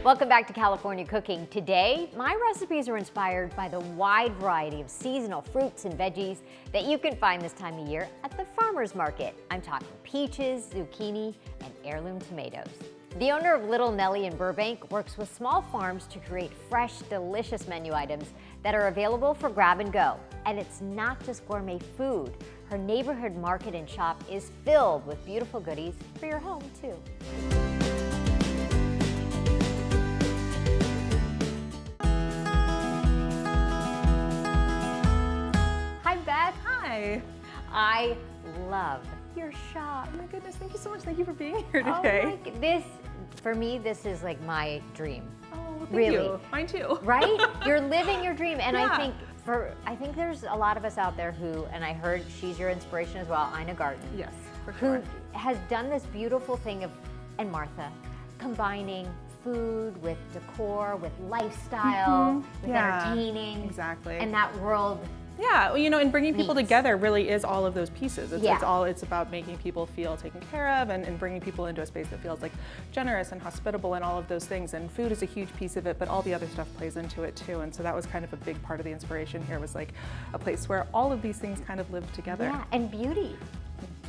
Welcome back to California Cooking. Today, my recipes are inspired by the wide variety of seasonal fruits and veggies that you can find this time of year at the farmer's market. I'm talking peaches, zucchini, and heirloom tomatoes. The owner of Little Nelly in Burbank works with small farms to create fresh, delicious menu items that are available for grab and go. And it's not just gourmet food. Her neighborhood market and shop is filled with beautiful goodies for your home, too. Hi, Beth. Hi. I love your shop. Oh my goodness, thank you so much. Thank you for being here today. For me, this is like my dream. Oh, well, thank Really? you. Mine too. Right? You're living your dream. And Yeah. I think there's a lot of us out there who, and I heard she's your inspiration as well, Ina Garten. Yes, for Who sure. has done this beautiful thing and Martha, combining food with decor, with lifestyle, with Yeah, entertaining. exactly. And that world. Yeah, well, you know, and bringing people Neat. together really is all of those pieces. It's, Yeah. it's about making people feel taken care of and bringing people into a space that feels like generous and hospitable and all of those things. And food is a huge piece of it, but all the other stuff plays into it too. And so that was kind of a big part of the inspiration here, was like a place where all of these things kind of live together. Yeah, and beauty.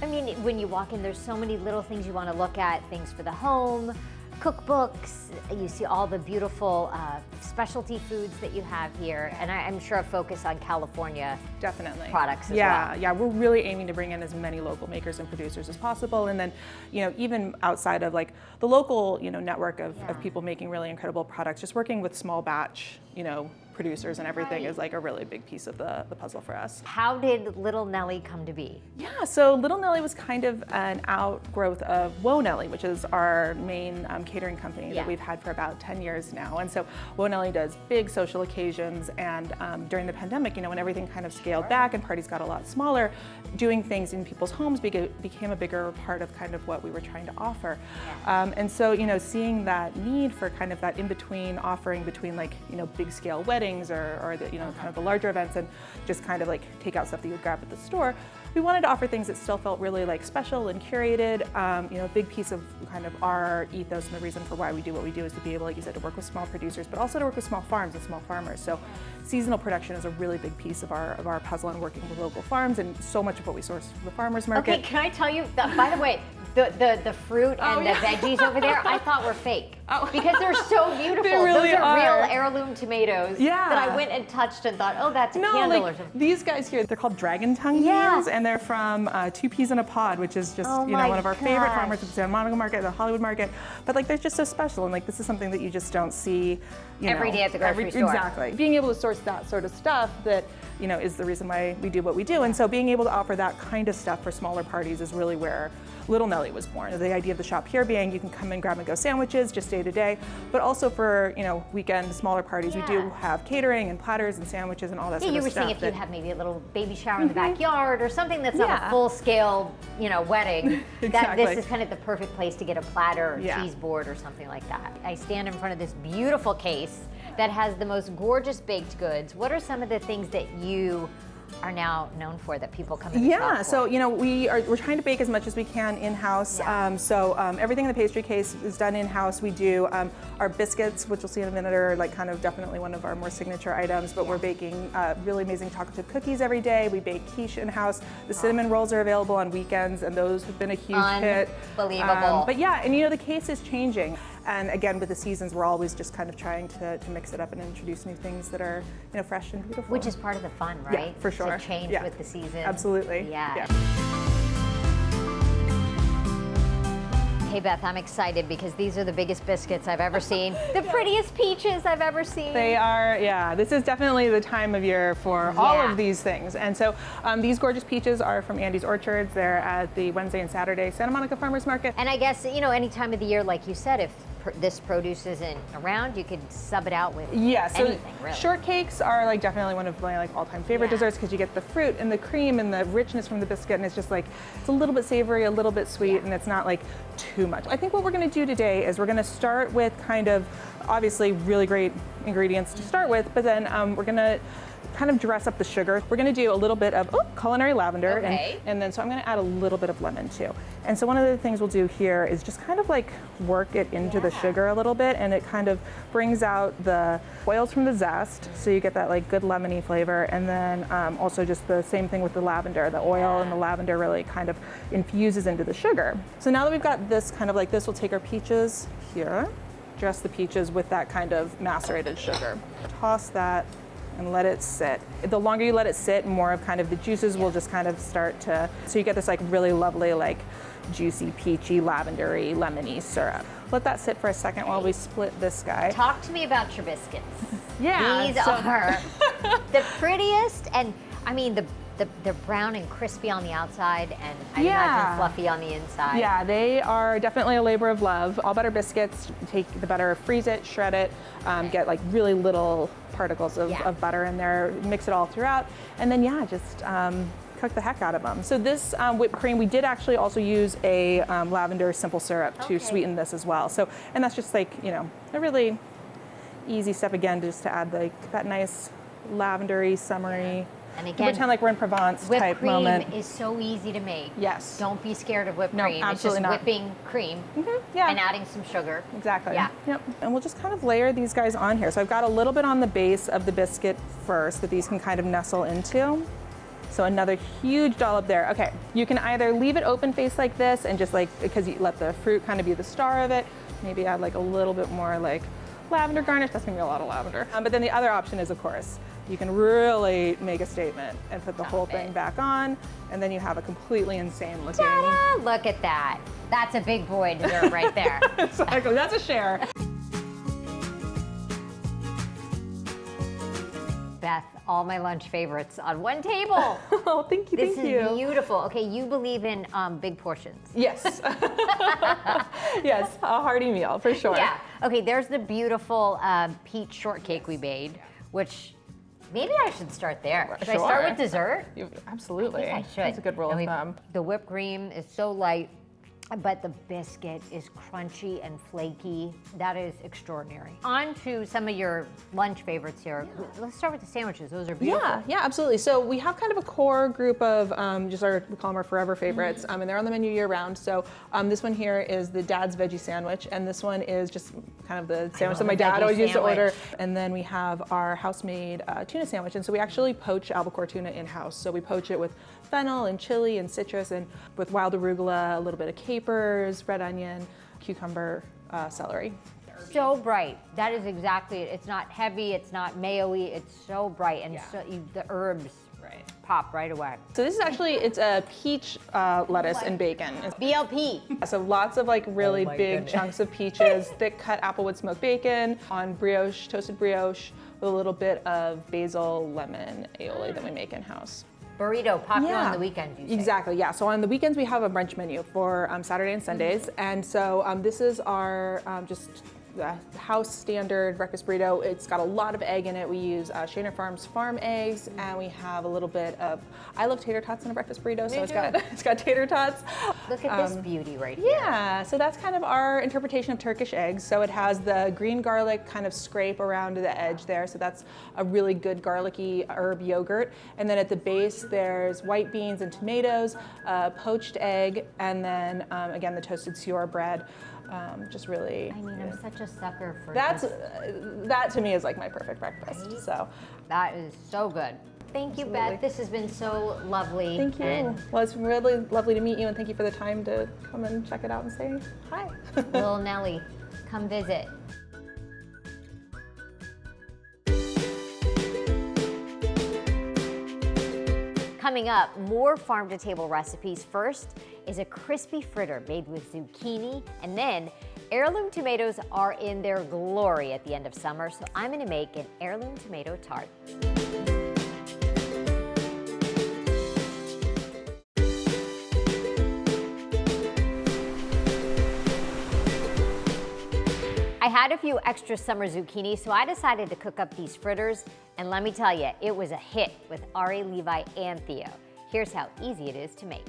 I mean, when you walk in, there's so many little things you want to look at, things for the home, cookbooks. You see all the beautiful specialty foods that you have here, and I'm sure a focus on California Definitely. products as yeah, well. Yeah, we're really aiming to bring in as many local makers and producers as possible. And then, you know, even outside of like the local, you know, network of people making really incredible products, just working with small batch, you know, producers and everything is like a really big piece of the puzzle for us. How did Little Nelly come to be? Yeah, so Little Nelly was kind of an outgrowth of Whoa Nelly, which is our main catering company that we've had for about 10 years now. And so Whoa Nelly does big social occasions, and during the pandemic, you know, when everything kind of scaled back and parties got a lot smaller, doing things in people's homes became a bigger part of kind of what we were trying to offer. And so, you know, seeing that need for kind of that in-between offering between like, you know, big scale weddings or the, you know, kind of the larger events and just kind of like take out stuff that you would grab at the store, we wanted to offer things that still felt really like special and curated. You know, a big piece of kind of our ethos and the reason for why we do what we do is to be able, like you said, to work with small producers, but also to work with small farms and small farmers. So seasonal production is a really big piece of our puzzle and working with local farms, and so much of what we source from the farmers market. Okay, can I tell you, by the way, the fruit and the veggies over there, I thought were fake. Because they're so beautiful. They really Those are are. real heirloom tomatoes that I went and touched and thought, oh, that's a candle or something. These guys here, they're called dragon tongue beans, and they're from Two Peas in a Pod, which is just you know, one of our favorite farmers at the Santa Monica market, the Hollywood market. But like, they're just so special, and like, this is something that you just don't see, you every know, day at the grocery store. Exactly. Being able to source that sort of stuff that, you know, is the reason why we do what we do. And so being able to offer that kind of stuff for smaller parties is really where Little Nelly was born. The idea of the shop here being you can come and grab and go sandwiches just day to day, but also for, you know, weekend smaller parties, we do have catering and platters and sandwiches and all that sort of you were stuff. saying if you have maybe a little baby shower in the backyard or something that's not a full scale, you know, wedding, that this is kind of the perfect place to get a platter or cheese board or something like that. I stand in front of this beautiful case that has the most gorgeous baked goods. What are some of the things that you are now known for that people come in shop for? So you know, we're trying to bake as much as we can in-house. Everything in the pastry case is done in-house. We do our biscuits, which you'll see in a minute, are like kind of definitely one of our more signature items, but we're baking really amazing chocolate chip cookies every day. We bake quiche in-house. The cinnamon rolls are available on weekends, and those have been a huge hit. Unbelievable. But yeah, and you know, the case is changing. And again, with the seasons, we're always just kind of trying to mix it up and introduce new things that are, you know, fresh and beautiful. Which is part of the fun, right? Yeah, for sure. To change with the season. Absolutely. Yeah. Hey Beth, I'm excited because these are the biggest biscuits I've ever seen. The prettiest peaches I've ever seen. They are, yeah. This is definitely the time of year for all of these things. And so these gorgeous peaches are from Andy's Orchards. They're at the Wednesday and Saturday Santa Monica Farmers Market. And I guess, you know, any time of the year, like you said, if this produce isn't around, you could sub it out with anything, really. Shortcakes are like definitely one of my like all-time favorite desserts, because you get the fruit and the cream and the richness from the biscuit, and it's just like, it's a little bit savory, a little bit sweet, and it's not like too much. I think what we're gonna do today is we're gonna start with kind of obviously really great ingredients to start with, but then we're gonna kind of dress up the sugar, we're gonna do a little bit of culinary lavender. Okay. And then so I'm gonna add a little bit of lemon too. And so one of the things we'll do here is just kind of like work it into the sugar a little bit, and it kind of brings out the oils from the zest, so you get that like good lemony flavor. And then also just the same thing with the lavender. The oil and the lavender really kind of infuses into the sugar. So now that we've got this kind of like this, we'll take our peaches here, dress the peaches with that kind of macerated sugar. Toss that and let it sit. The longer you let it sit, more of kind of the juices will just kind of start to, so you get this like really lovely, like juicy, peachy, lavendery, lemony syrup. Let that sit for a second while we split this guy. Talk to me about your biscuits. Yeah. These are the prettiest, and I mean, they're brown and crispy on the outside, and I imagine fluffy on the inside. Yeah, they are definitely a labor of love. All butter biscuits, take the butter, freeze it, shred it, get like really little particles of butter in there, mix it all throughout, and then just cook the heck out of them. So this whipped cream, we did actually also use a lavender simple syrup to sweeten this as well. So, and that's just like, you know, a really easy step again, just to add like that nice lavendery, summery, and again, pretend like we're in Provence type moment. Whipped cream is so easy to make. Yes. Don't be scared of whipped cream. Absolutely it's just not. whipping cream and adding some sugar. Exactly. Yeah. Yep. And we'll just kind of layer these guys on here. So I've got a little bit on the base of the biscuit first that these can kind of nestle into. So another huge dollop there. Okay, you can either leave it open face like this and just like, because you let the fruit kind of be the star of it, maybe add like a little bit more like lavender garnish. That's gonna be a lot of lavender. But then the other option is, of course, you can really make a statement and put the whole thing back on, and then you have a completely insane looking. Ta-da! Look at that. That's a big boy dessert right there. Exactly, that's a share. Beth, all my lunch favorites on one table. Oh, thank you, This thank you. is beautiful. Okay, you believe in big portions. Yes. Yes, a hearty meal for sure. Yeah. Okay, there's the beautiful peach shortcake we made, which maybe I should start there. Should I start with dessert? Absolutely. I think I should. That's a good rule of thumb. The whipped cream is so light, but the biscuit is crunchy and flaky. That is extraordinary. On to some of your lunch favorites here. Let's start with the sandwiches. Those are beautiful. Yeah, absolutely. So we have kind of a core group of we call them our forever favorites, and they're on the menu year round. So this one here is the Dad's Veggie Sandwich, and this one is just kind of the sandwich that my dad always used to order. And then we have our house-made tuna sandwich, and so we actually poach albacore tuna in-house. So we poach it with fennel and chili and citrus, and with wild arugula, a little bit of capers, red onion, cucumber, celery. So bright. That is exactly it. It's not heavy, it's not mayo-y, it's so bright, and the herbs pop right away. So this is actually, it's a peach lettuce and bacon. It's BLP. So lots of like really big chunks of peaches, thick cut applewood smoked bacon on brioche, toasted brioche, with a little bit of basil lemon aioli that we make in-house. Burrito, popular on the weekends, you say. Exactly, yeah. So on the weekends we have a brunch menu for Saturday and Sundays. And so this is our just house standard breakfast burrito. It's got a lot of egg in it. We use Shaner Farms farm eggs, and we have a little bit of, I love tater tots in a breakfast burrito, so it's got tater tots. Look at this beauty right here. Yeah, so that's kind of our interpretation of Turkish eggs. So it has the green garlic kind of scrape around the edge there, so that's a really good garlicky herb yogurt. And then at the base there's white beans and tomatoes, poached egg, and then again the toasted skewer bread. Just really. I mean, I'm such a sucker for that to me is like my perfect breakfast. Right? So that is so good. Thank you, Beth. This has been so lovely. Thank you. Well, it's been really lovely to meet you, and thank you for the time to come and check it out and say hi. Little Nelly, come visit. Coming up, more farm-to-table recipes. First is a crispy fritter made with zucchini, and then heirloom tomatoes are in their glory at the end of summer, so I'm gonna make an heirloom tomato tart. I had a few extra summer zucchini, so I decided to cook up these fritters, and let me tell you, it was a hit with Ari, Levi, and Theo. Here's how easy it is to make.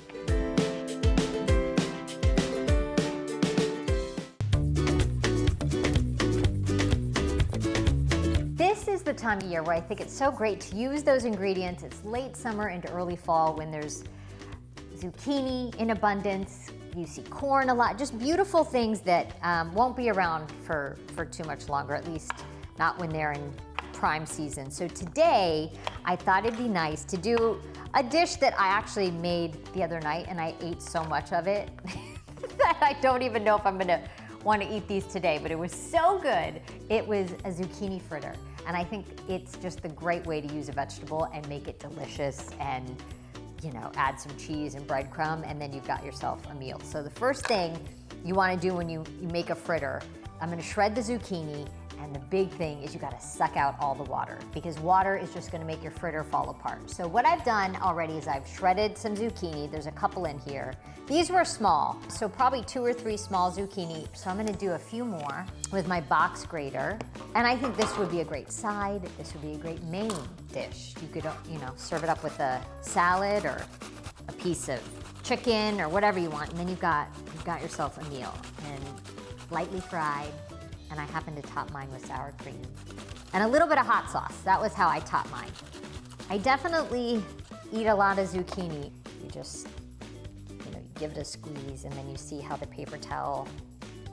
This is the the time of year where I think it's so great to use those ingredients. It's late summer into early fall when there's zucchini in abundance. You see corn a lot, just beautiful things that won't be around for too much longer, at least not when they're in prime season. So today, I thought it'd be nice to do a dish that I actually made the other night, and I ate so much of it that I don't even know if I'm gonna want to eat these today, but it was so good. It was a zucchini fritter, and I think it's just a great way to use a vegetable and make it delicious, and you know, add some cheese and breadcrumb, and then you've got yourself a meal. So the first thing you want to do when you make a fritter, I'm going to shred the zucchini, and the big thing is you got to suck out all the water, because water is just going to make your fritter fall apart. So what I've done already is I've shredded some zucchini. There's a couple in here. These were small, so probably 2 or 3 small zucchini. So I'm going to do a few more with my box grater. And I think this would be a great side. This would be a great main dish. You could, you know, serve it up with a salad or a piece of chicken or whatever you want. And then you've got yourself a meal, and lightly fried. And I happen to top mine with sour cream and a little bit of hot sauce. That was how I top mine. I definitely eat a lot of zucchini. You just, you know, you give it a squeeze, and then you see how the paper towel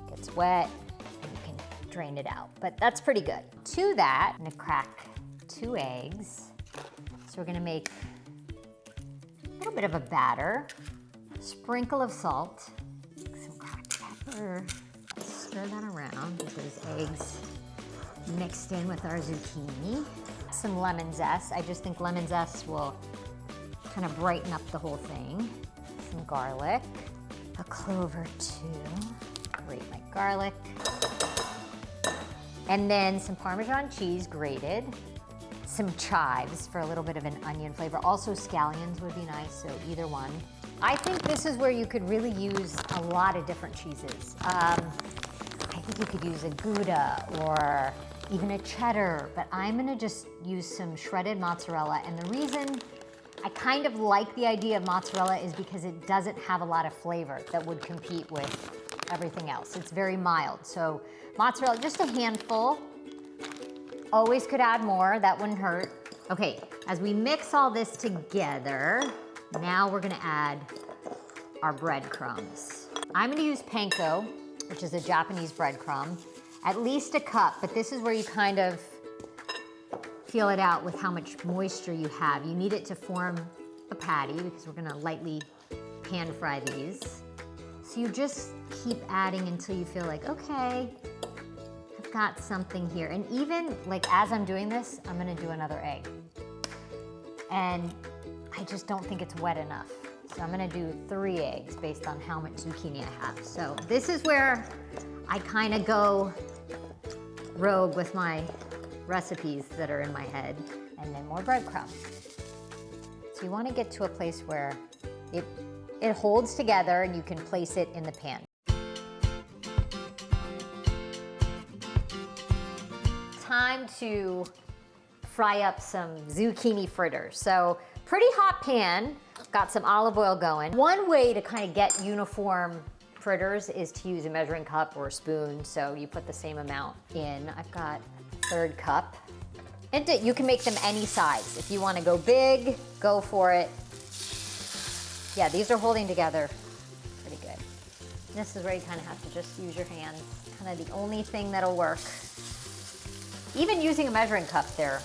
gets wet, and you can drain it out. But that's pretty good. To that, I'm gonna crack 2 eggs. So we're gonna make a little bit of a batter, sprinkle of salt, some cracked pepper. Stir that around with those eggs mixed in with our zucchini. Some lemon zest. I just think lemon zest will kind of brighten up the whole thing. Some garlic, a clove or 2. Grate my garlic. And then some Parmesan cheese grated. Some chives for a little bit of an onion flavor. Also scallions would be nice, so either one. I think this is where you could really use a lot of different cheeses. I think you could use a Gouda or even a cheddar, but I'm gonna just use some shredded mozzarella. And the reason I kind of like the idea of mozzarella is because it doesn't have a lot of flavor that would compete with everything else. It's very mild. So mozzarella, just a handful. Always could add more, that wouldn't hurt. Okay, as we mix all this together, now we're gonna add our breadcrumbs. I'm gonna use panko, which is a Japanese breadcrumb, at least a cup, but this is where you kind of feel it out with how much moisture you have. You need it to form a patty, because we're gonna lightly pan fry these. So you just keep adding until you feel like, okay, I've got something here. And even like as I'm doing this, I'm gonna do another egg. And I just don't think it's wet enough. So I'm gonna do 3 eggs based on how much zucchini I have. So this is where I kind of go rogue with my recipes that are in my head, and then more breadcrumbs. So you wanna get to a place where it holds together and you can place it in the pan. Time to fry up some zucchini fritters. So pretty hot pan. Got some olive oil going. One way to kind of get uniform fritters is to use a measuring cup or a spoon, so you put the same amount in. I've got a 1/3 cup. And you can make them any size. If you want to go big, go for it. Yeah, these are holding together pretty good. This is where you kind of have to just use your hands. Kind of the only thing that'll work. Even using a measuring cup there,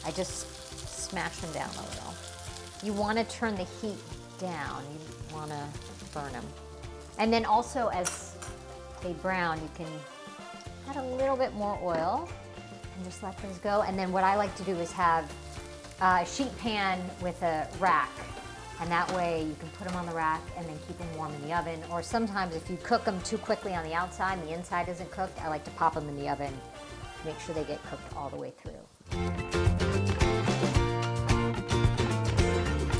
I just smash them down a little. You want to turn the heat down. You want to burn them. And then also as they brown, you can add a little bit more oil and just let those go. And then what I like to do is have a sheet pan with a rack. And that way you can put them on the rack and then keep them warm in the oven. Or sometimes if you cook them too quickly on the outside and the inside isn't cooked, I like to pop them in the oven, make sure they get cooked all the way through.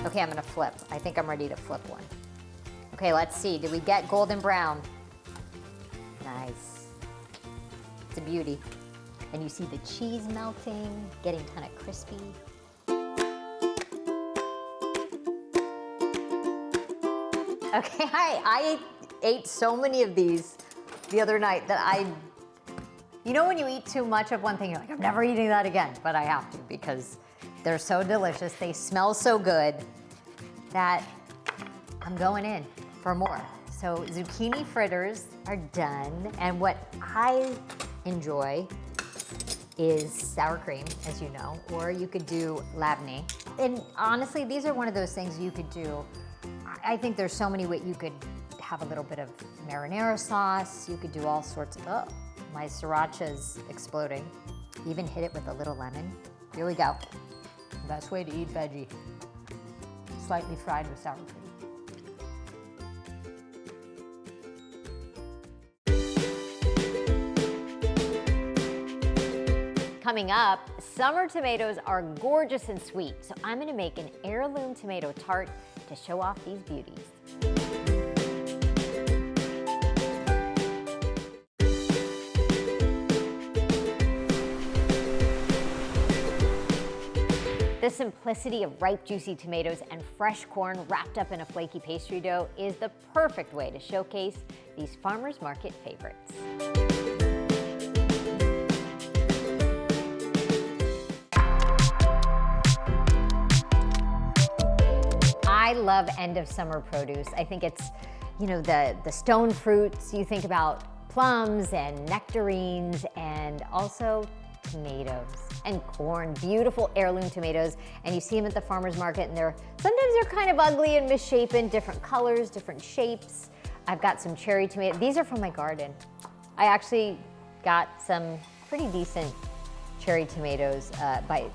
Okay, I'm gonna flip. I think I'm ready to flip one. Okay, let's see. Did we get golden brown? Nice. It's a beauty. And you see the cheese melting, getting kind of crispy. Okay, I ate so many of these the other night that You know when you eat too much of one thing, you're like, I'm never eating that again, but I have to because they're so delicious. They smell so good that I'm going in for more. So zucchini fritters are done. And what I enjoy is sour cream, as you know, or you could do labneh. And honestly, these are one of those things you could do. I think there's so many ways. You could have a little bit of marinara sauce. You could do all sorts of, oh, my sriracha's exploding. Even hit it with a little lemon. Here we go. Best way to eat veggie. Slightly fried with sour cream. Coming up, summer tomatoes are gorgeous and sweet, so I'm gonna make an heirloom tomato tart to show off these beauties. The simplicity of ripe, juicy tomatoes and fresh corn wrapped up in a flaky pastry dough is the perfect way to showcase these farmers market favorites. I love end of summer produce. I think it's, you know, the stone fruits. You think about plums and nectarines and also tomatoes and corn, beautiful heirloom tomatoes. And you see them at the farmer's market and sometimes they're kind of ugly and misshapen, different colors, different shapes. I've got some cherry tomatoes. These are from my garden. I actually got some pretty decent cherry tomatoes by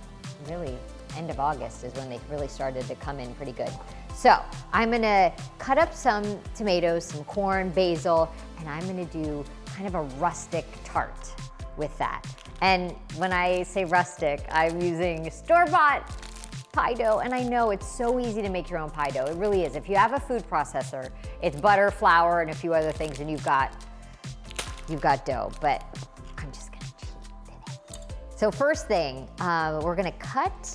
really end of August is when they really started to come in pretty good. So I'm gonna cut up some tomatoes, some corn, basil, and I'm gonna do kind of a rustic tart with that. And when I say rustic, I'm using store-bought pie dough, and I know it's so easy to make your own pie dough. It really is. If you have a food processor, it's butter, flour, and a few other things, and you've got dough, but I'm just gonna cheat today. So first thing, we're gonna cut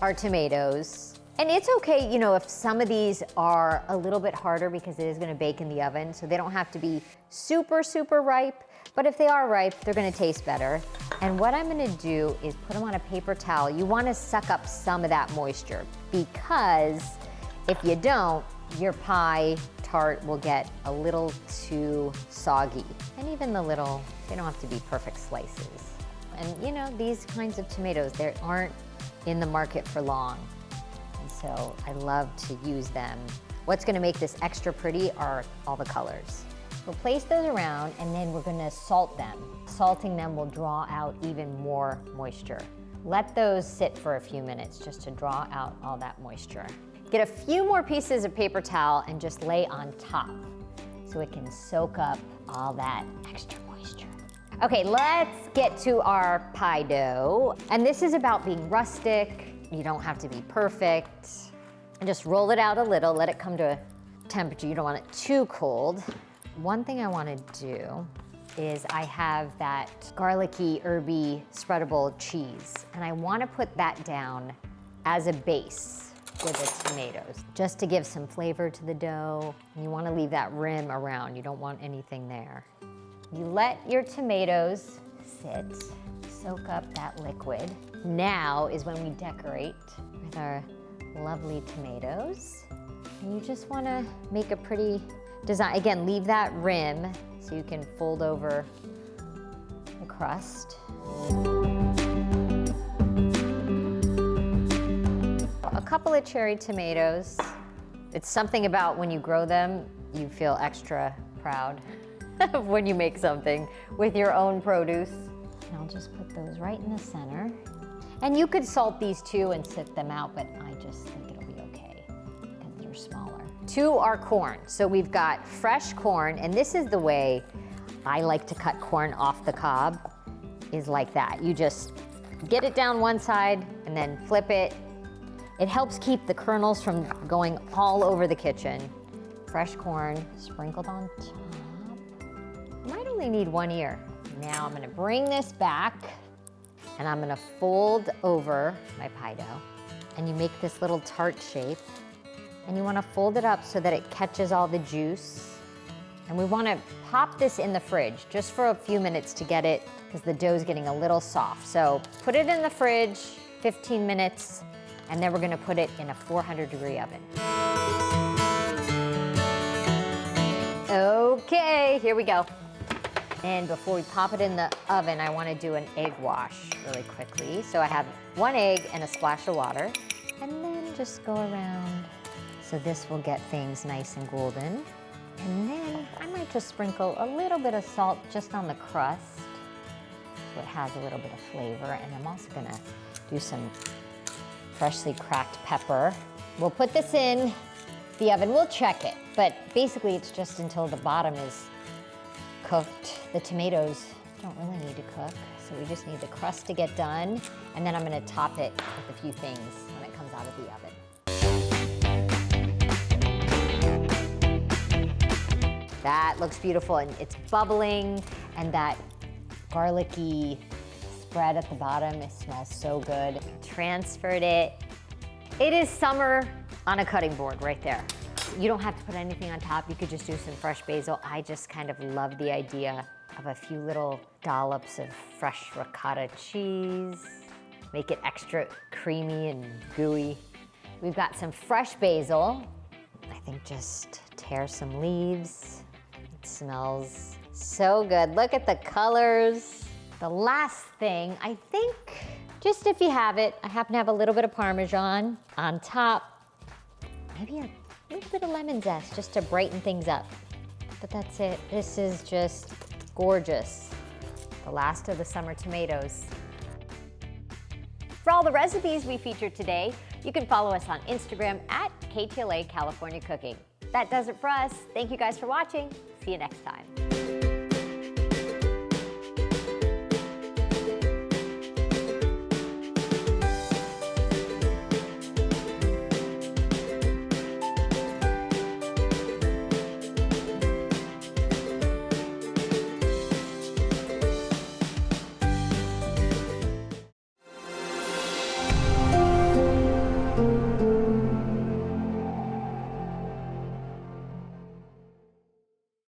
our tomatoes. And it's okay, you know, if some of these are a little bit harder because it is gonna bake in the oven, so they don't have to be super, super ripe. But if they are ripe, they're gonna taste better. And what I'm gonna do is put them on a paper towel. You wanna suck up some of that moisture because if you don't, your pie tart will get a little too soggy. And even they don't have to be perfect slices. And you know, these kinds of tomatoes, they aren't in the market for long. And so I love to use them. What's gonna make this extra pretty are all the colors. We'll place those around and then we're gonna salt them. Salting them will draw out even more moisture. Let those sit for a few minutes just to draw out all that moisture. Get a few more pieces of paper towel and just lay on top so it can soak up all that extra moisture. Okay, let's get to our pie dough. And this is about being rustic. You don't have to be perfect. And just roll it out a little, let it come to a temperature. You don't want it too cold. One thing I want to do is I have that garlicky, herby, spreadable cheese. And I want to put that down as a base with the tomatoes, just to give some flavor to the dough. And you want to leave that rim around. You don't want anything there. You let your tomatoes sit, soak up that liquid. Now is when we decorate with our lovely tomatoes. And you just want to make a pretty design. Again, leave that rim so you can fold over the crust. A couple of cherry tomatoes. It's something about when you grow them, you feel extra proud of when you make something with your own produce. And I'll just put those right in the center. And you could salt these too and sit them out, but I just think it'll be okay because they're smaller. To our corn. So we've got fresh corn, and this is the way I like to cut corn off the cob, is like that. You just get it down one side and then flip it. It helps keep the kernels from going all over the kitchen. Fresh corn sprinkled on top. Might only need one ear. Now I'm gonna bring this back and I'm gonna fold over my pie dough. And you make this little tart shape. And you wanna fold it up so that it catches all the juice. And we want to pop this in the fridge just for a few minutes to get it, because the dough's getting a little soft. So put it in the fridge, 15 minutes, and then we're going to put it in a 400-degree oven. Okay, here we go. And before we pop it in the oven, I want to do an egg wash really quickly. So I have 1 egg and a splash of water, and then just go around. So this will get things nice and golden. And then I might just sprinkle a little bit of salt just on the crust, so it has a little bit of flavor. And I'm also gonna do some freshly cracked pepper. We'll put this in the oven, we'll check it, but basically it's just until the bottom is cooked. The tomatoes don't really need to cook, so we just need the crust to get done. And then I'm gonna top it with a few things when it comes out of the oven. That looks beautiful, and it's bubbling, and that garlicky spread at the bottom, it smells so good. Transferred it. It is summer on a cutting board right there. You don't have to put anything on top. You could just do some fresh basil. I just kind of love the idea of a few little dollops of fresh ricotta cheese. Make it extra creamy and gooey. We've got some fresh basil. I think just tear some leaves. It smells so good. Look at the colors. The last thing, I think, just if you have it, I happen to have a little bit of Parmesan on top. Maybe a little bit of lemon zest just to brighten things up. But that's it. This is just gorgeous. The last of the summer tomatoes. For all the recipes we featured today, you can follow us on Instagram at KTLA California Cooking. That does it for us. Thank you guys for watching. See you next time.